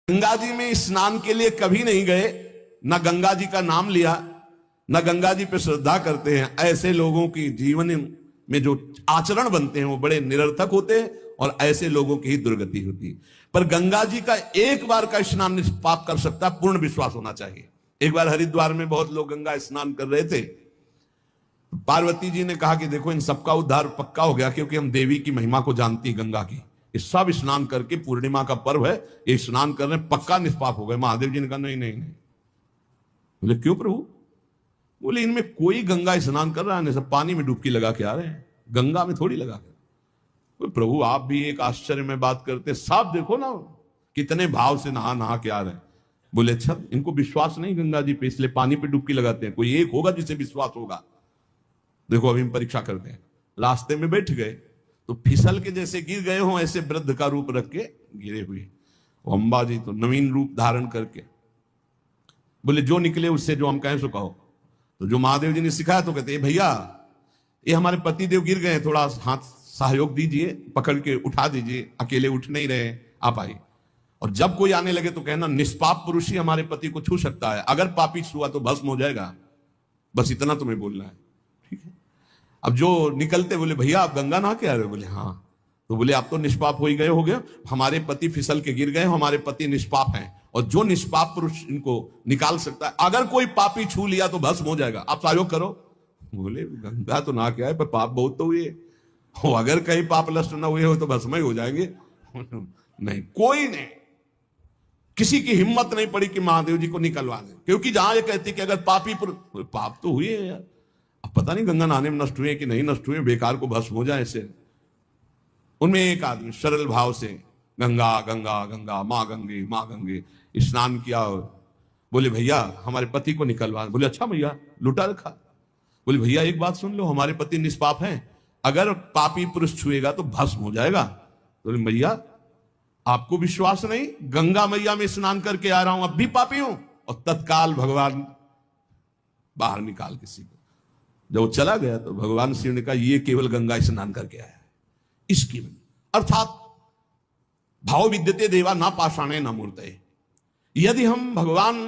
गंगा जी में स्नान के लिए कभी नहीं गए, न गंगा जी का नाम लिया, न गंगा जी पे श्रद्धा करते हैं, ऐसे लोगों की जीवन में जो आचरण बनते हैं वो बड़े निरर्थक होते हैं और ऐसे लोगों की ही दुर्गति होती है। पर गंगा जी का एक बार का स्नान निष्पाप कर सकता है, पूर्ण विश्वास होना चाहिए। एक बार हरिद्वार में बहुत लोग गंगा स्नान कर रहे थे, पार्वती जी ने कहा कि देखो इन सबका उद्धार पक्का हो गया, क्योंकि हम देवी की महिमा को जानती गंगा की, ये सब स्नान करके, पूर्णिमा का पर्व है, ये स्नान कर रहे हैं, पक्का निष्पाप हो गए। महादेव जी ने कहा नहीं नहीं नहीं। बोले क्यों प्रभु? बोले इनमें कोई गंगा स्नान कर रहा है, सब पानी में डुबकी लगा के आ रहे हैं, गंगा में थोड़ी लगा के। बोले प्रभु आप भी एक आश्चर्य में बात करते, सब देखो ना कितने भाव से नहा नहा के आ रहे हैं। बोले अच्छा इनको विश्वास नहीं गंगा जी पे, इसलिए पानी पे डुबकी लगाते हैं, कोई एक होगा जिसे विश्वास होगा। देखो अभी हम परीक्षा करते हैं। रास्ते में बैठ गए तो फिसल के जैसे गिर गए हो, ऐसे वृद्ध का रूप रख के गिरे हुए। अम्बा जी तो नवीन रूप धारण करके बोले जो निकले उससे जो हम कहें सो कहो। तो जो महादेव जी ने सिखाया तो कहते भैया ये हमारे पति देव गिर गए, थोड़ा हाथ सहयोग दीजिए, पकड़ के उठा दीजिए, अकेले उठ नहीं रहे, आप आइए। और जब कोई आने लगे तो कहना निष्पाप पुरुष ही हमारे पति को छू सकता है, अगर पापी छुआ तो भस्म हो जाएगा, बस इतना तुम्हें बोलना है, ठीक है। अब जो निकलते बोले भैया आप गंगा नहा के आ रहे हो? बोले हाँ। तो बोले आप तो निष्पाप हो ही गए, हो गया, हमारे पति फिसल के गिर गए, हमारे पति निष्पाप हैं, और जो निष्पाप पुरुष इनको निकाल सकता है, अगर कोई पापी छू लिया तो भस्म हो जाएगा, आप सहयोग करो। बोले गंगा तो नहा के आए पर पाप बहुत तो हुए, अगर कहीं पाप नष्ट ना हुए हो तो भस्म ही हो जाएंगे। नहीं, कोई नहीं, किसी की हिम्मत नहीं पड़ी कि महादेव जी को निकलवा दे, क्योंकि जहां ये कहती कि अगर पापी पाप तो हुए यार, अब पता नहीं गंगा नहाने में नष्ट हुए कि नहीं नष्ट हुए, बेकार को भस्म हो जाए ऐसे। उनमें एक आदमी सरल भाव से गंगा गंगा गंगा माँ गंगे माँ गंगे स्नान किया। बोले भैया हमारे पति को निकलवा। बोले अच्छा भैया लुटा रखा। बोले भैया एक बात सुन लो, हमारे पति निष्पाप हैं, अगर पापी पुरुष छुएगा तो भस्म हो जाएगा। बोले भैया आपको विश्वास नहीं, गंगा मैया में स्नान करके आ रहा हूं, अब भी पापी हूं। और तत्काल भगवान बाहर निकाल किसी को। जब वो चला गया तो भगवान शिव ने कहा ये केवल गंगा स्नान करके आया है, इसकी अर्थात भाव विद्यते देवा ना पाषाणे ना मूर्तये। यदि हम भगवान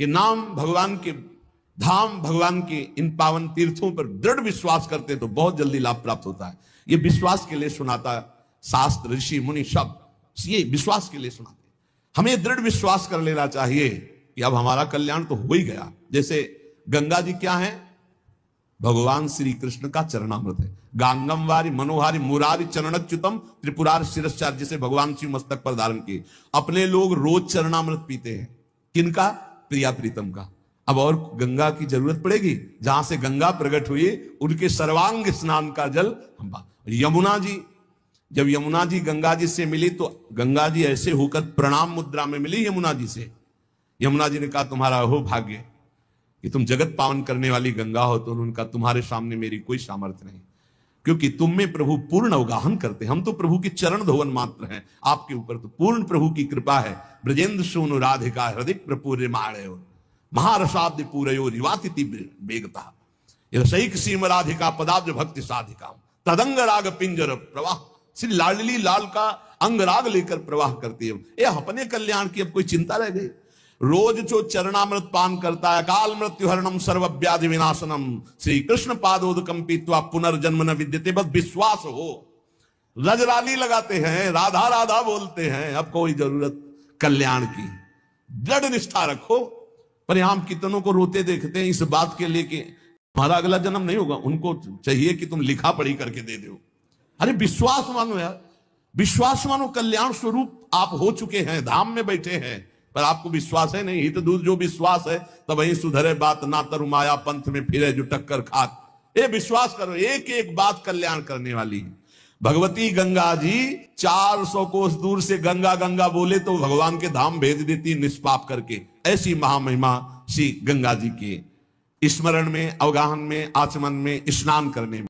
के नाम, भगवान के धाम, भगवान के इन पावन तीर्थों पर दृढ़ विश्वास करते तो बहुत जल्दी लाभ प्राप्त होता है। ये विश्वास के लिए सुनाता शास्त्र, ऋषि मुनि सब ये विश्वास के लिए सुनाते। हमें दृढ़ विश्वास कर लेना चाहिए कि अब हमारा कल्याण तो हो ही गया। जैसे गंगा जी क्या है? भगवान श्री कृष्ण का चरणामृत है। गांगम वारी मनोहारी मुरारी चरणच्युतम त्रिपुरार शिरश्चार, जिसे भगवान शिव मस्तक पर धारण किए। अपने लोग रोज चरणामृत पीते हैं, किनका? प्रिया प्रीतम का। अब और गंगा की जरूरत पड़ेगी? जहां से गंगा प्रकट हुई उनके सर्वांग स्नान का जल यमुना जी, जब यमुना जी गंगा जी से मिली तो गंगा जी ऐसे होकर प्रणाम मुद्रा में मिली यमुना जी से। यमुना जी ने कहा तुम्हारा हो भाग्य कि तुम जगत पावन करने वाली गंगा हो, तो उनका तुम्हारे सामने मेरी कोई सामर्थ्य नहीं, क्योंकि तुम में प्रभु पूर्ण अवगाहन करते, हम तो प्रभु के चरण धोवन मात्र हैं, आपके ऊपर तो पूर्ण प्रभु की कृपा है। ब्रजेंद्र सोनु राधिका हृदय प्रपूर्य माणयो महारसाब्द पूरयो रिवातिथि बेगता रसैक सीम राधिका पदाब्ज भक्ति साधिका तदंग राग पिंजर प्रवाह। श्री लाडली लाल का अंग राग लेकर प्रवाह करती है। ये अपने कल्याण की अब कोई चिंता रह गई? रोज जो चरणामृत पान करता है, काल मृत्यु हरणम सर्वव्याधि विनाशनम श्री कृष्ण पादोदकम पीत्वा पुनर्जन्म न विद्यते, बस विश्वास हो। रजराली लगाते हैं, राधा राधा बोलते हैं, अब कोई जरूरत कल्याण की। दृढ़ निष्ठा रखो। परिणाम कितनों को रोते देखते हैं इस बात के लिए कि हमारा अगला जन्म नहीं होगा, उनको चाहिए कि तुम लिखा पढ़ी करके दे दो। अरे विश्वास मानो यार, विश्वास मानो। कल्याण स्वरूप आप हो चुके हैं, धाम में बैठे हैं, पर आपको विश्वास है नहीं। हित दूर जो विश्वास है तब वही सुधरे बात, ना तरु माया पंथ में फिरे जो टक्कर खात। ये विश्वास करो, एक एक बात कल्याण करने वाली है। भगवती गंगा जी 400 कोस दूर से गंगा गंगा बोले तो भगवान के धाम भेज देती निष्पाप करके। ऐसी महामहिमा श्री गंगा जी के स्मरण में, अवगाहन में, आचमन में, स्नान करने में।